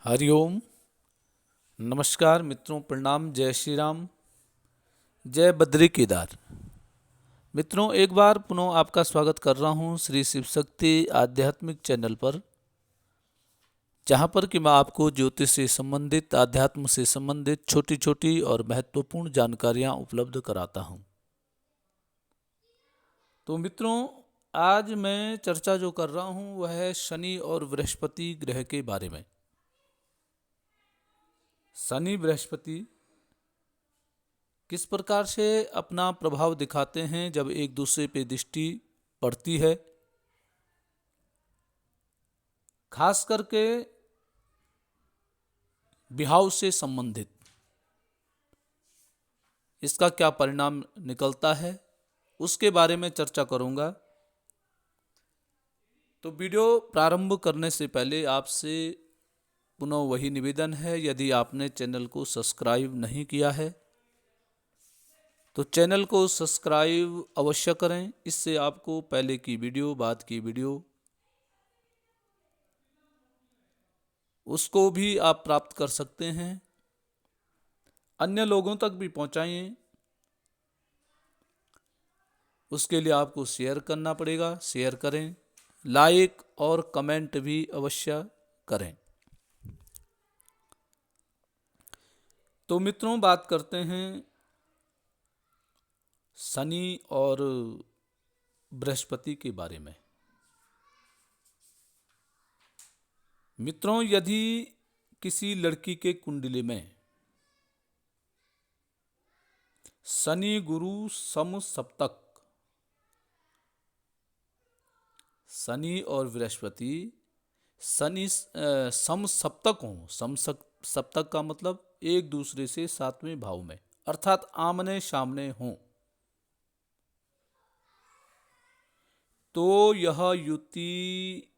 हरिओम। नमस्कार मित्रों, प्रणाम। जय श्री राम, जय बद्री केदार। मित्रों, एक बार पुनः आपका स्वागत कर रहा हूं श्री शिव शक्ति आध्यात्मिक चैनल पर, जहां पर कि मैं आपको ज्योतिष से संबंधित, आध्यात्म से संबंधित छोटी छोटी और महत्वपूर्ण जानकारियां उपलब्ध कराता हूं। तो मित्रों, आज मैं चर्चा जो कर रहा हूं वह है शनि और बृहस्पति ग्रह के बारे में। शनि बृहस्पति किस प्रकार से अपना प्रभाव दिखाते हैं जब एक दूसरे पे दृष्टि पड़ती है, खास करके विवाह से संबंधित इसका क्या परिणाम निकलता है, उसके बारे में चर्चा करूंगा। तो वीडियो प्रारंभ करने से पहले आपसे पुनः वही निवेदन है, यदि आपने चैनल को सब्सक्राइब नहीं किया है तो चैनल को सब्सक्राइब अवश्य करें। इससे आपको पहले की वीडियो, बाद की वीडियो, उसको भी आप प्राप्त कर सकते हैं। अन्य लोगों तक भी पहुंचाएं, उसके लिए आपको शेयर करना पड़ेगा। शेयर करें, लाइक और कमेंट भी अवश्य करें। तो मित्रों, बात करते हैं शनि और बृहस्पति के बारे में। मित्रों, यदि किसी लड़की के कुंडली में शनि गुरु सम सप्तक, शनि और बृहस्पति सम सप्तक हों, सप्तक का मतलब एक दूसरे से सातवें भाव में, अर्थात आमने सामने हों, तो यह युति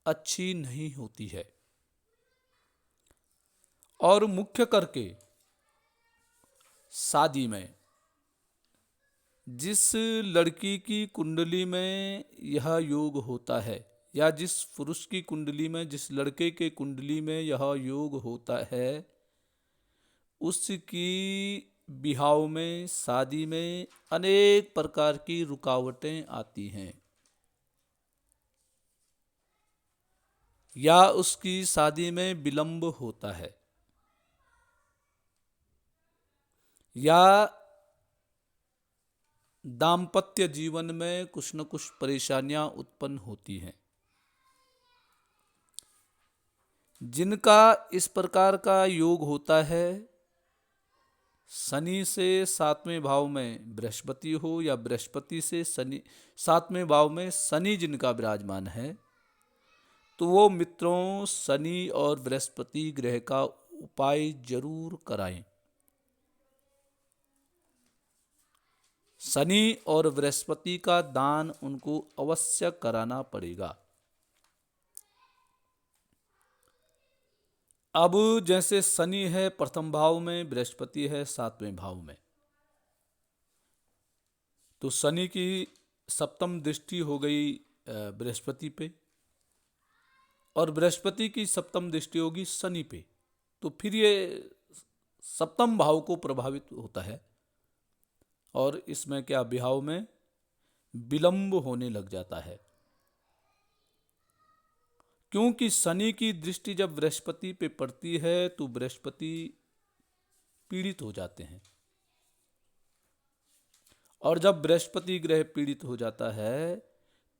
अच्छी नहीं होती है। और मुख्य करके शादी में जिस लड़की की कुंडली में यह योग होता है, या जिस पुरुष की कुंडली में, जिस लड़के के कुंडली में यह योग होता है, उसकी विवाह में, शादी में अनेक प्रकार की रुकावटें आती हैं, या उसकी शादी में विलंब होता है, या दाम्पत्य जीवन में कुछ न कुछ परेशानियां उत्पन्न होती हैं। जिनका इस प्रकार का योग होता है, शनि से सातवें भाव में बृहस्पति हो या बृहस्पति से शनि, सातवें भाव में शनि जिनका विराजमान है, तो वो मित्रों शनि और बृहस्पति ग्रह का उपाय जरूर कराएं। शनि और बृहस्पति का दान उनको अवश्य कराना पड़ेगा। अब जैसे शनि है प्रथम भाव में, बृहस्पति है सातवें भाव में, तो शनि की सप्तम दृष्टि हो गई बृहस्पति पे, और बृहस्पति की सप्तम दृष्टि होगी शनि पे, तो फिर ये सप्तम भाव को प्रभावित होता है, और इसमें क्या, विवाह में विलंब होने लग जाता है। क्योंकि शनि की दृष्टि जब बृहस्पति पे पड़ती है तो बृहस्पति पीड़ित हो जाते हैं, और जब बृहस्पति ग्रह पीड़ित हो जाता है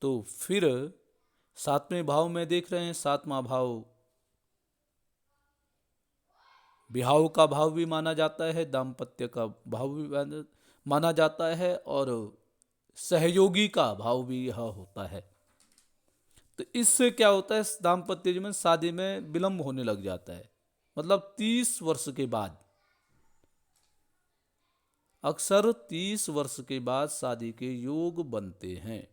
तो फिर सातवें भाव में देख रहे हैं, सातवां भाव विवाह का भाव भी माना जाता है, दाम्पत्य का भाव भी माना जाता है, और सहयोगी का भाव भी यह होता है। तो इससे क्या होता है, दाम्पत्य जीवन, शादी में विलंब होने लग जाता है। मतलब 30 वर्ष के बाद, अक्सर 30 वर्ष के बाद शादी के योग बनते हैं।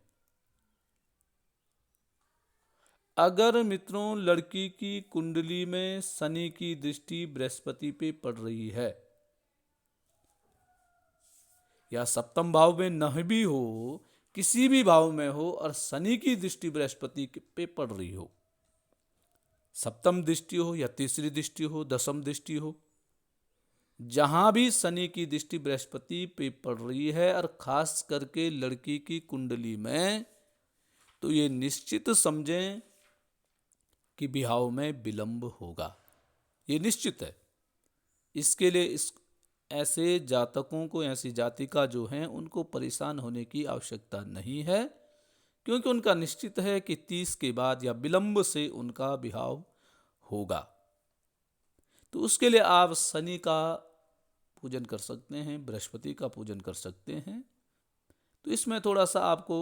अगर मित्रों लड़की की कुंडली में शनि की दृष्टि बृहस्पति पे पड़ रही है, या सप्तम भाव में न भी हो, किसी भी भाव में हो, और शनि की दृष्टि बृहस्पति पे पड़ रही हो, सप्तम दृष्टि हो या तीसरी दृष्टि हो, दसम दृष्टि हो, जहां भी शनि की दृष्टि बृहस्पति पे पड़ रही है और खास करके लड़की की कुंडली में, तो ये निश्चित समझें कि विवाह में विलंब होगा। ये निश्चित है। इसके लिए ऐसे जातकों को, ऐसी जातिका जो हैं, उनको परेशान होने की आवश्यकता नहीं है, क्योंकि उनका निश्चित है कि 30 के बाद या विलंब से उनका विवाह होगा। तो उसके लिए आप शनि का पूजन कर सकते हैं, बृहस्पति का पूजन कर सकते हैं। तो इसमें थोड़ा सा आपको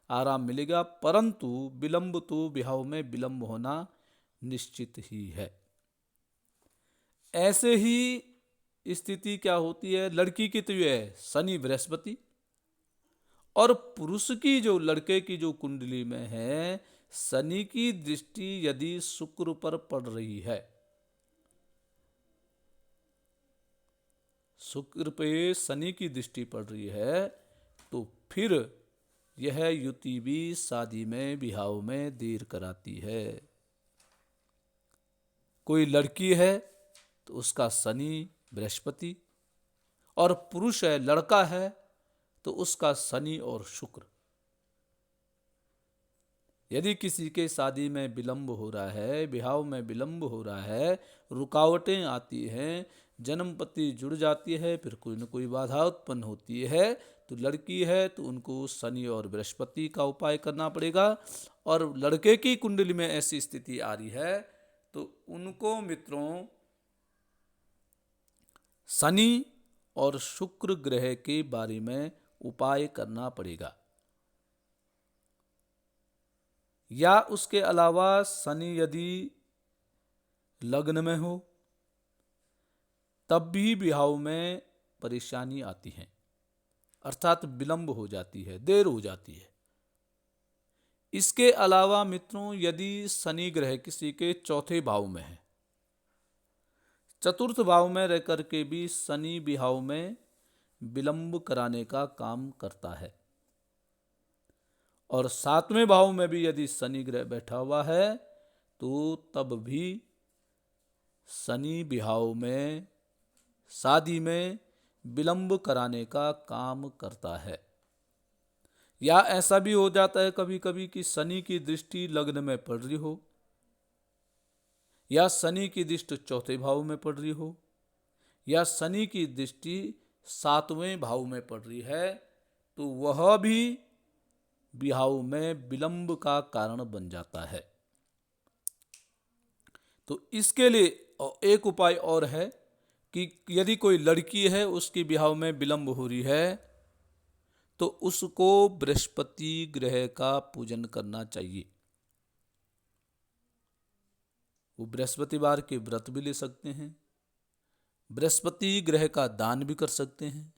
आराम मिलेगा, परंतु विलंब तो विवाह में विलंब होना निश्चित ही है। ऐसे ही स्थिति क्या होती है, लड़की की तो ये है शनि बृहस्पति, और पुरुष की जो, लड़के की जो कुंडली में है, शनि की दृष्टि यदि शुक्र पर पड़ रही है, शुक्र पे शनि की दृष्टि पड़ रही है, तो फिर यह युति भी शादी में, विवाह में देर कराती है। कोई लड़की है तो उसका शनि बृहस्पति, और पुरुष है, लड़का है, तो उसका शनि और शुक्र। यदि किसी के शादी में विलंब हो रहा है, विवाह में विलंब हो रहा है, रुकावटें आती हैं, जन्मपति जुड़ जाती है, फिर कोई न कोई बाधा उत्पन्न होती है, तो लड़की है तो उनको शनि और बृहस्पति का उपाय करना पड़ेगा। और लड़के की कुंडली में ऐसी स्थिति आ रही है तो उनको मित्रों शनि और शुक्र ग्रह के बारे में उपाय करना पड़ेगा। या उसके अलावा शनि यदि लग्न में हो तब भी विवाह में परेशानी आती है, अर्थात विलंब हो जाती है, देर हो जाती है। इसके अलावा मित्रों यदि शनि ग्रह किसी के चौथे भाव में है, चतुर्थ भाव में रह करके भी शनि विवाह में विलंब कराने का काम करता है, और सातवें भाव में भी यदि शनि ग्रह बैठा हुआ है तो तब भी शनि विवाह में, शादी में विलंब कराने का काम करता है। या ऐसा भी हो जाता है कभी कभी कि शनि की दृष्टि लग्न में पड़ रही हो, या शनि की दृष्टि चौथे भाव में पड़ रही हो, या शनि की दृष्टि सातवें भाव में पड़ रही है, तो वह भी विवाह में विलंब का कारण बन जाता है। तो इसके लिए एक उपाय और है कि यदि कोई लड़की है, उसकी विवाह में विलंब हो रही है, तो उसको बृहस्पति ग्रह का पूजन करना चाहिए। वो बृहस्पतिवार के व्रत भी ले सकते हैं, बृहस्पति ग्रह का दान भी कर सकते हैं।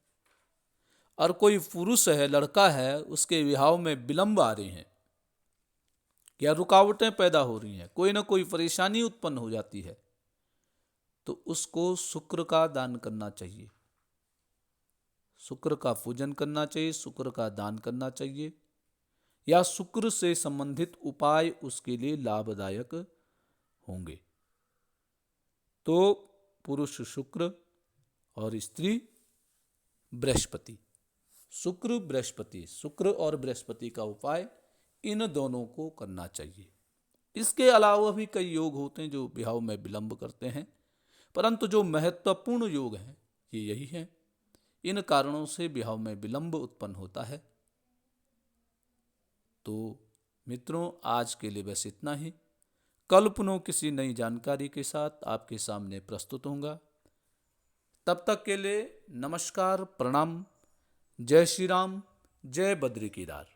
और कोई पुरुष है, लड़का है, उसके विवाह में विलंब आ रहे हैं या रुकावटें पैदा हो रही हैं, कोई ना कोई परेशानी उत्पन्न हो जाती है, तो उसको शुक्र का दान करना चाहिए, शुक्र का पूजन करना चाहिए, शुक्र का दान करना चाहिए, या शुक्र से संबंधित उपाय उसके लिए लाभदायक होंगे। तो पुरुष शुक्र और स्त्री बृहस्पति, शुक्र बृहस्पति, शुक्र और बृहस्पति का उपाय इन दोनों को करना चाहिए। इसके अलावा भी कई योग होते हैं जो विवाह में विलंब करते हैं, परंतु जो महत्वपूर्ण योग हैं ये यही हैं। इन कारणों से विवाह में विलंब उत्पन्न होता है। तो मित्रों, आज के लिए बस इतना ही। कल पुनः किसी नई जानकारी के साथ आपके सामने प्रस्तुत होऊंगा। तब तक के लिए नमस्कार, प्रणाम, जय श्री राम, जय बद्री केदार।